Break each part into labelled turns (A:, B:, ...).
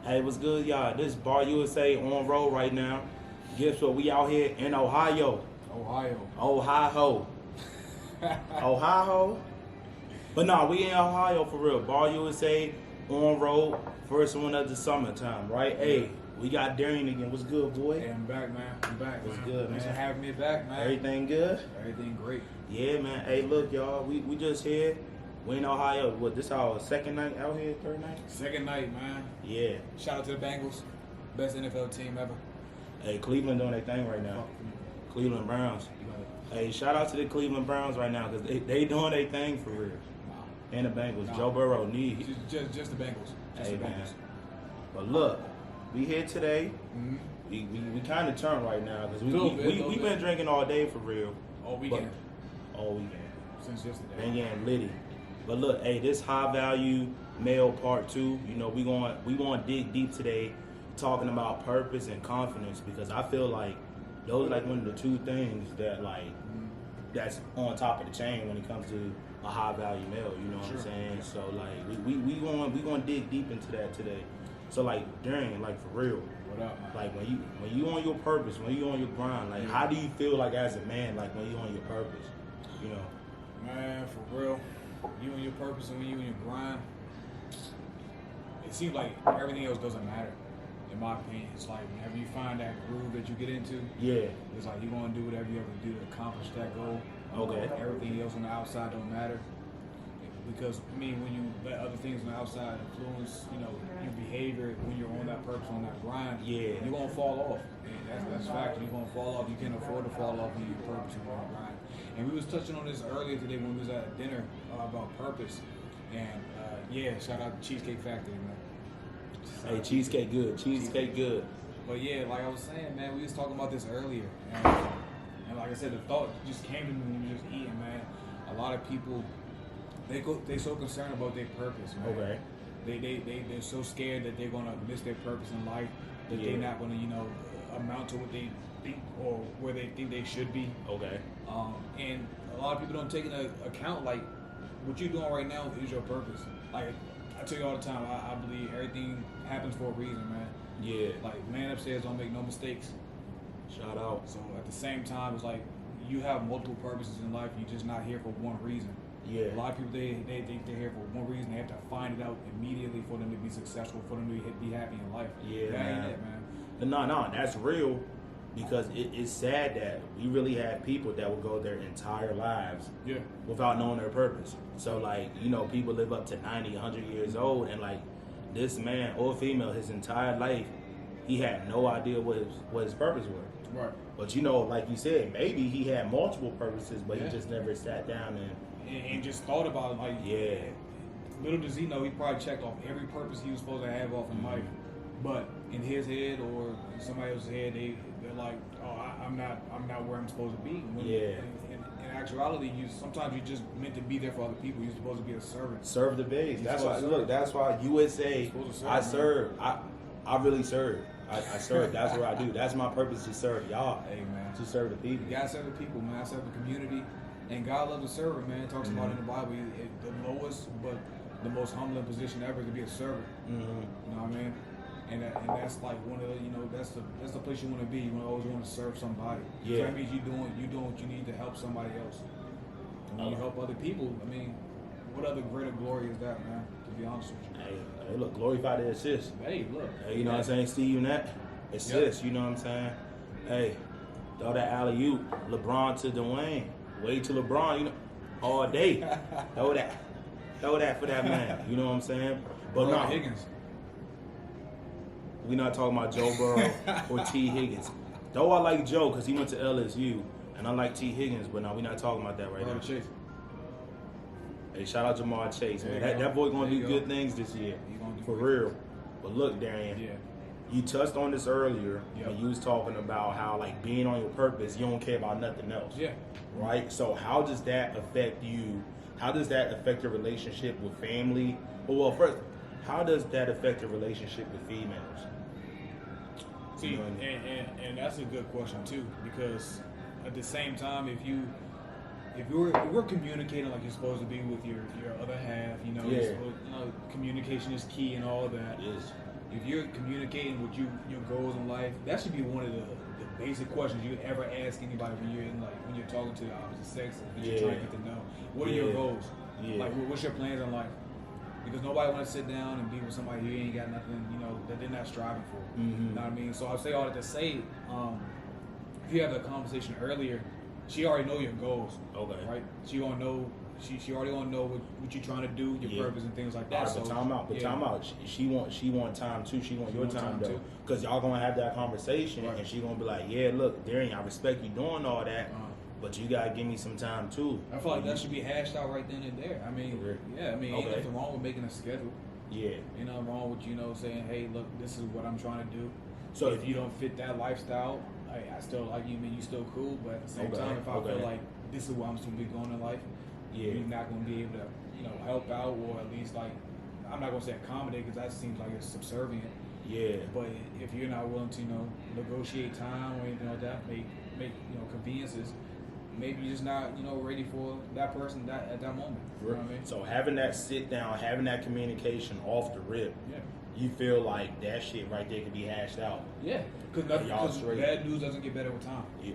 A: Hey, what's good, y'all? This is Bar USA on road right now. Guess what? We out here in Ohio. Ohio. Ohio. But no, we in Ohio for real. Bar USA on road. First one of the summertime, right? Hey, we got Darian again. What's good, boy?
B: Hey, I'm back, man. I'm back.
A: What's
B: man.
A: good,
B: Thanks
A: man?
B: for having me back, man.
A: Everything good?
B: Everything great.
A: Yeah, man. Hey, look, y'all. We just here. We in Ohio. What, this our second night out here? Third night?
B: Second night, man.
A: Yeah.
B: Shout out to the Bengals. Best NFL team ever.
A: Hey, Cleveland doing their thing right now. Cleveland Browns. Hey, shout out to the Cleveland Browns right now because they doing their thing for real. And the Bengals. Joe Burrow need.
B: Just the Bengals. Just
A: Hey,
B: the
A: man.
B: Bengals.
A: But look, we here today.
B: Mm-hmm.
A: We kind of turned right now because we
B: Little
A: been drinking all day for real.
B: All weekend.
A: All weekend.
B: Since yesterday.
A: Been getting litty. But look, hey, this high value male part 2. You know, we going to dig deep today, talking about purpose and confidence because I feel like those are like one of the two things that that's on top of the chain when it comes to a high value male. You know what I'm saying? So like we going to dig deep into that today. So like Darian, like for real.
B: What up, man?
A: Like when you on your purpose, when you on your grind, like how do you feel like as a man, like when you on your purpose? You know.
B: Man, for real. You and your purpose and when you and your grind, it seems like everything else doesn't matter. In my opinion, it's like whenever you find that groove that you get into, it's like you're gonna do whatever you have to do to accomplish that goal.
A: Okay.
B: Everything else on the outside don't matter. Because I mean, when you let other things on the outside influence, you know, your behavior when you're on that purpose, on that grind, you're gonna fall off. And that's fact. You're gonna fall off. You can't afford to fall off when your purpose and on grind. And we was touching on this earlier today when we was at dinner about purpose. And shout out to Cheesecake Factory, man.
A: Hey, cheesecake good. Cheesecake good.
B: But yeah, like I was saying, man, we was talking about this earlier. And like I said, the thought just came to me when we were just eating, man. A lot of people, they so concerned about their purpose, man.
A: Okay.
B: They're so scared that they're gonna miss their purpose in life, that they're not gonna, amount to what they think or where they think they should be.
A: Okay.
B: And a lot of people don't take into account like what you're doing right now is your purpose. Like I tell you all the time, I believe everything happens for a reason, man.
A: Yeah.
B: Like man upstairs don't make no mistakes.
A: Shout out.
B: So at the same time, it's like you have multiple purposes in life. You're just not here for one reason.
A: Yeah.
B: A lot of people they think they're here for one reason. They have to find it out immediately for them to be successful, for them to be happy in life.
A: Yeah,
B: that
A: man.
B: ain't it, man.
A: No, that's real because it's sad that we really have people that will go their entire lives without knowing their purpose. So like, people live up to 90, 100 years old and like this man or female, his entire life, he had no idea what his purpose was.
B: Right.
A: But like you said, maybe he had multiple purposes, but he just never sat down
B: and just thought about it. Like little does he know, he probably checked off every purpose he was supposed to have off in life. But in his head or in somebody else's head, they're like, oh, I'm not where I'm supposed to be. When in actuality, sometimes you're just meant to be there for other people. You're supposed to be a servant.
A: Serve the base. That's why USA. I serve. I really serve. I serve. That's what I do. That's my purpose, to serve y'all.
B: Hey man,
A: to serve the people.
B: You gotta serve the people, man. I serve the community, and God loves a servant, man. It talks about it in the Bible. The lowest but the most humbling position ever is to be a servant. You know what I mean? And that's like one of the, that's the place you want to be. You always want to serve somebody. So that means you doing what you need to help somebody else. And when you help other people, I mean, what other greater glory is that, man? To be honest with you.
A: Hey, look, glorify the assist.
B: Hey, look.
A: Hey, you know what I'm saying? Steve Nat, assist. You know what I'm saying? Hey, throw that alley-oop, LeBron to Dwayne. Wait till LeBron, all day. throw that for that man. You know what I'm saying? But no.
B: Higgins.
A: We're not talking about Joe Burrow or T. Higgins. Though I like Joe because he went to LSU, and I like T. Higgins, but no, we're not talking about that right now.
B: Chase.
A: Hey, shout out Jamar Chase, man. That boy gonna do good things this year, for real. But look, Darian, you touched on this earlier when you was talking about how like being on your purpose, you don't care about nothing else.
B: Yeah.
A: Right. So how does that affect you? How does that affect your relationship with family? Well, first, how does that affect your relationship with females?
B: See, and that's a good question too, because at the same time, if we're communicating like you're supposed to be with your other half, you're supposed, communication is key and all that.
A: Yes.
B: if you're communicating with your goals in life, that should be one of the basic questions you ever ask anybody when you're talking to the opposite sex that you're trying to get to know. What are your goals? Like, what's your plans in life? Because nobody wants to sit down and be with somebody who ain't got nothing, that they're not striving for. You know what I mean? So I'll say all that to say, if you have the conversation earlier, she already know your goals. Okay. Right? She gonna know. She already gonna know what you're trying to do, your purpose and things like that.
A: Right, but time out. She want time too. She want your time though, because y'all gonna have that conversation, and she gonna be like, yeah, look, Darian, I respect you doing all that, but you gotta give me some time too.
B: I feel like that should be hashed out right then and there. I mean, ain't nothing wrong with making a schedule. Yeah. Ain't nothing wrong with saying, hey, look, this is what I'm trying to do. So if you don't fit that lifestyle, I still like you. You still cool, but at the same time, if I feel like this is where I'm supposed to be going in life. You're not going to be able to, help out, or at least I'm not going to say accommodate, because that seems like it's subservient. Yeah. But if you're not willing to, negotiate time or anything like that, make conveniences, maybe you're just not, ready for that person at that moment. You know what I mean?
A: So having that sit down, having that communication off the rip, you feel like that shit right there can be hashed out.
B: Yeah. Because bad news doesn't get better with time. Yeah.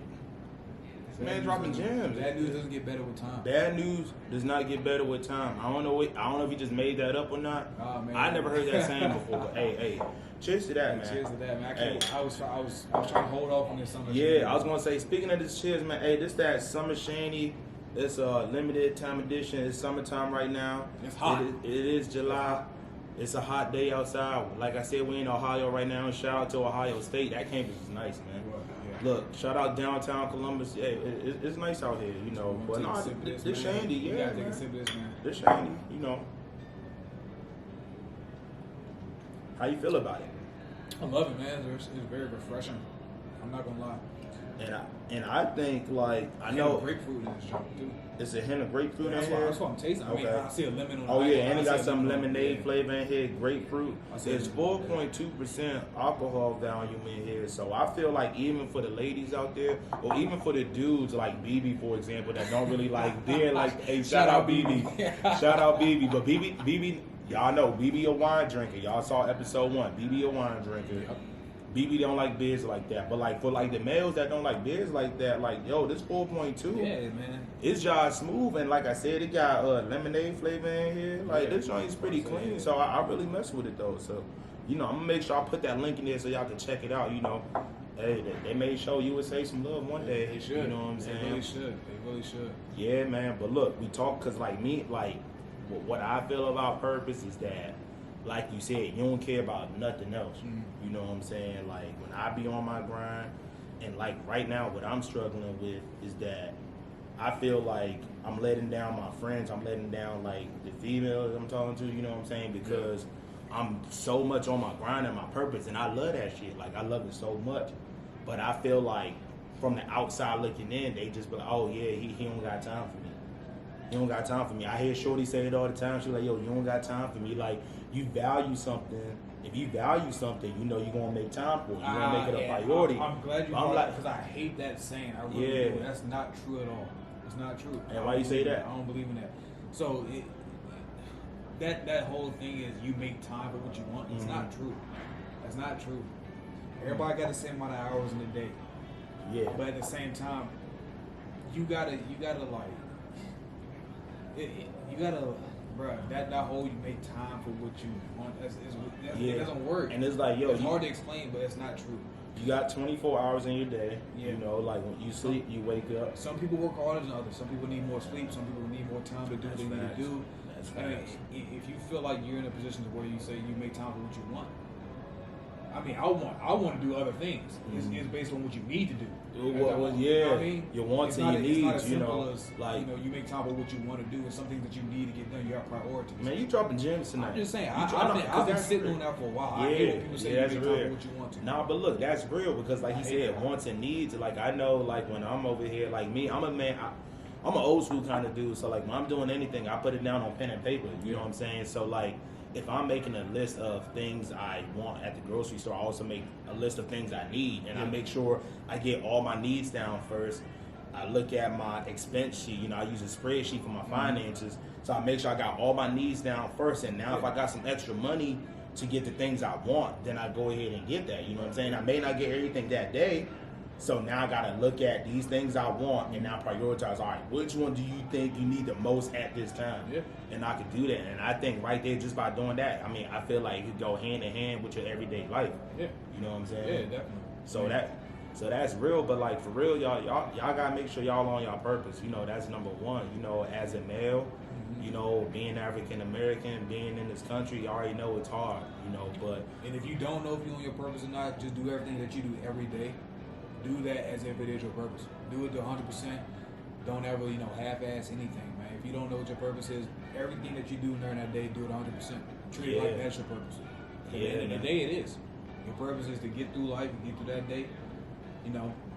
A: Man, dropping gems.
B: Bad news doesn't get better with time.
A: Bad news does not get better with time. I don't know if he just made that up or not. Oh, man. I never heard that saying before. But hey, cheers to that, man.
B: Cheers to that, man. I was trying to hold off on this summer.
A: Yeah, I was gonna say. Speaking of this, cheers, man. Hey, this that summer shandy. It's a limited time edition. It's summertime right now.
B: It's hot.
A: It is July. It's a hot day outside. Like I said, we in Ohio right now. Shout out to Ohio State. That campus is nice, man. Look, shout out downtown Columbus. Yeah, it's nice out here, But no, this shandy, yeah, man. This shandy, How you feel about it?
B: I love it, man. It's very refreshing. I'm not gonna lie.
A: And I think I know
B: grapefruit in this joint too.
A: It's a hint of grapefruit in here.
B: That's what I'm tasting. I mean, I see a lemon on.
A: Oh yeah, and it got some lemonade flavor in here. Grapefruit. It's 4.2% alcohol volume in here. So I feel like even for the ladies out there, or even for the dudes like BB, for example, that don't really like beer, hey, shout out BB, shout out BB. But BB, y'all know BB a wine drinker. Y'all saw episode 1. BB a wine drinker. Yep. BB don't like beers like that, but for the males that don't like beers like that, this 4.2,
B: yeah, man,
A: it's just smooth, and like I said, it got lemonade flavor in here. This joint's pretty clean, so I really mess with it though. So, I'm gonna make sure I put that link in there so y'all can check it out. Hey, they made sure you would say some love one day.
B: They should.
A: You know what I'm saying?
B: They really should.
A: Yeah, man. But look, we talk because what I feel about purpose is that, like you said, you don't care about nothing else. You know what I'm saying? When I be on my grind, and right now, what I'm struggling with is that I feel like I'm letting down my friends. I'm letting down the females I'm talking to. You know what I'm saying? Because I'm so much on my grind and my purpose, and I love that shit. I love it so much. But I feel like from the outside looking in, they just be like, oh yeah, he don't got time for me. He don't got time for me. I hear Shorty say it all the time. She's like, yo, you don't got time for me. You value something. If you value something, you're going to make time for it. You're going to make it a priority.
B: I'm glad you brought it, because I hate that saying. I really do. That's not true at all. It's not true.
A: And why you say that?
B: I don't believe in that. So that whole thing is you make time for what you want. It's not true. That's not true. Everybody got the same amount of hours in the day. Yeah. But at the same time, you gotta bruh, that whole you make time for what you want, it doesn't work.
A: And it's
B: it's hard to explain, but it's not true.
A: You got 24 hours in your day. Yeah. When you sleep, you wake up.
B: Some people work harder than others. Some people need more sleep. Some people need more time to do what they need to do. If you feel like you're in a position where you say you make time for what you want, I want to do other things. It's based on what you need to do. Your wants and your needs. It's not as simple as you make time for what you want to do, and some things that you need to get done. You have priorities.
A: Man, you dropping gems tonight.
B: I'm just saying. I've been sitting on that for a while. I hear when people say you make time for what you want to.
A: Nah, but look, that's real because, like he said, wants and needs. I know, when I'm over here, me, I'm a man. I'm an old school kind of dude. So when I'm doing anything, I put it down on pen and paper. You know what I'm saying? So if I'm making a list of things I want at the grocery store, I also make a list of things I need, and I make sure I get all my needs down first. I look at my expense sheet. I use a spreadsheet for my finances So I make sure I got all my needs down first, and now if I got some extra money to get the things I want, then I go ahead and get that. You know what I'm saying? I may not get everything that day, so now I gotta look at these things I want and now prioritize. All right, which one do you think you need the most at this time?
B: Yeah.
A: And I could do that. And I think right there, just by doing that, I mean, I feel like it could go hand in hand with your everyday life.
B: Yeah.
A: You know what I'm saying?
B: Yeah, definitely.
A: So that's real, but like for real, y'all gotta make sure y'all on y'all purpose. You know, that's number one. You know, as a male, you know, being African American, being in this country, you already know it's hard. You know, but
B: And if you don't know if you're on your purpose or not, just do everything that you do every day. Do that as if it is your purpose. Do it to 100%. Don't ever, half-ass anything, man. If you don't know what your purpose is, everything that you do during that day, do it 100%. Treat it like that's your purpose. At the end of the day, it is. Your purpose is to get through life and get through that day.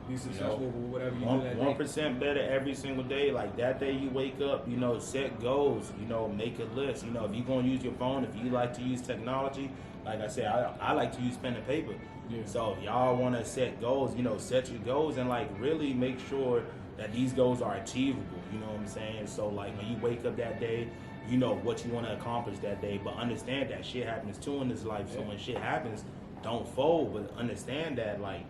B: Be successful with whatever you do that day.
A: 1% better every single day. Like that day you wake up, set goals. Make a list. If you're gonna use your phone, if you like to use technology, like I said, I like to use pen and paper.
B: Yeah.
A: So if y'all want to set goals, set your goals and like really make sure that these goals are achievable. You know what I'm saying? So like when you wake up that day, you know what you want to accomplish that day, but understand that shit happens too in this life. So when shit happens, don't fold, but understand that like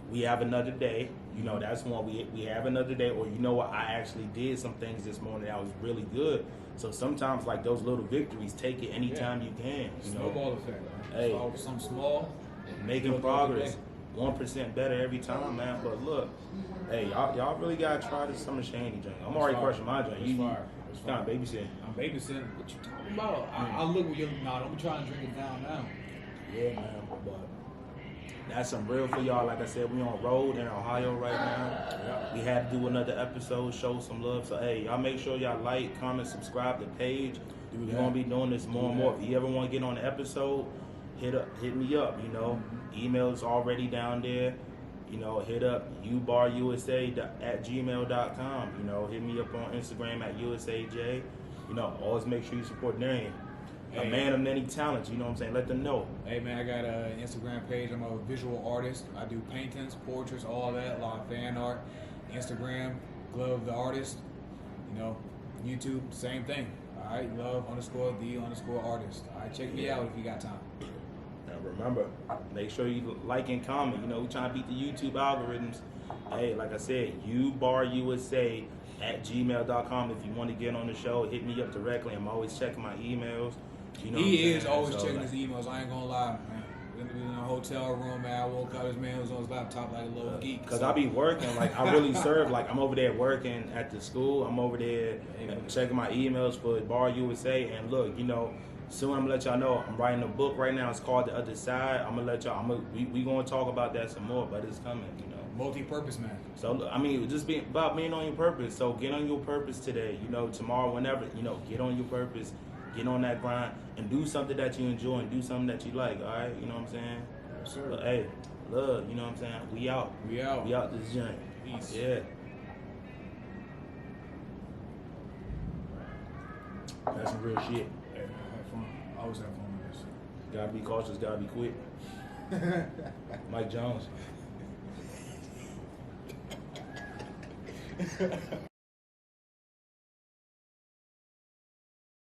A: we have another day. That's when we have another day. Or what, I actually did some things this morning that was really good. So sometimes like those little victories, take it anytime you can.
B: Snowball effect, man.
A: Hey,
B: start with something small,
A: making progress. 1% better every time, man. But look, hey, y'all really gotta try this summer shandy drink. I'm already crushing my drink. You kind of babysitting.
B: I'm babysitting. What you talking about? I look with you. Nah, don't be trying to drink it down now.
A: Yeah, man. But that's some real for y'all. Like I said, we on road in Ohio right now.
B: Yeah.
A: We had to do another episode, show some love. So hey, y'all make sure y'all like, comment, subscribe to the page. We're gonna be doing this more and more. If you ever want to get on the episode, hit me up. Email's already down there. Hit up ubarusa@gmail.com. Hit me up on Instagram at USAJ. Always make sure you support Darian. A man of many talents, you know what I'm saying? Let them know.
B: Hey man, I got an Instagram page. I'm a visual artist. I do paintings, portraits, all that, a lot of fan art. Instagram, Glove the Artist. YouTube, same thing. Alright, love_the_artist. Alright, check me out if you got time.
A: And remember, make sure you like and comment. We trying to beat the YouTube algorithms. Hey, like I said, ubarusa@gmail.com. If you want to get on the show, hit me up directly. I'm always checking my emails.
B: He is always checking his emails. I ain't gonna lie, man. In a hotel room, man. I woke up, this man was on his laptop like a little geek.
A: Cause I be working, like I really serve. Like I'm over there working at the school. I'm over there checking my emails for Bar USA. And look, soon I'm gonna let y'all know I'm writing a book right now. It's called The Other Side. I'm gonna let y'all. We gonna talk about that some more, but it's coming.
B: Multi-purpose man.
A: So just about being on your purpose. So get on your purpose today. Tomorrow, whenever. Get on your purpose. Get on that grind and do something that you enjoy and do something that you like. All right, you know what I'm saying?
B: Yes, sir.
A: But hey, love. You know what I'm saying? We out. We out this joint.
B: Peace.
A: Yeah. That's some real shit.
B: Hey, have fun. I always have fun with this.
A: Gotta be cautious. Gotta be quick. Mike Jones.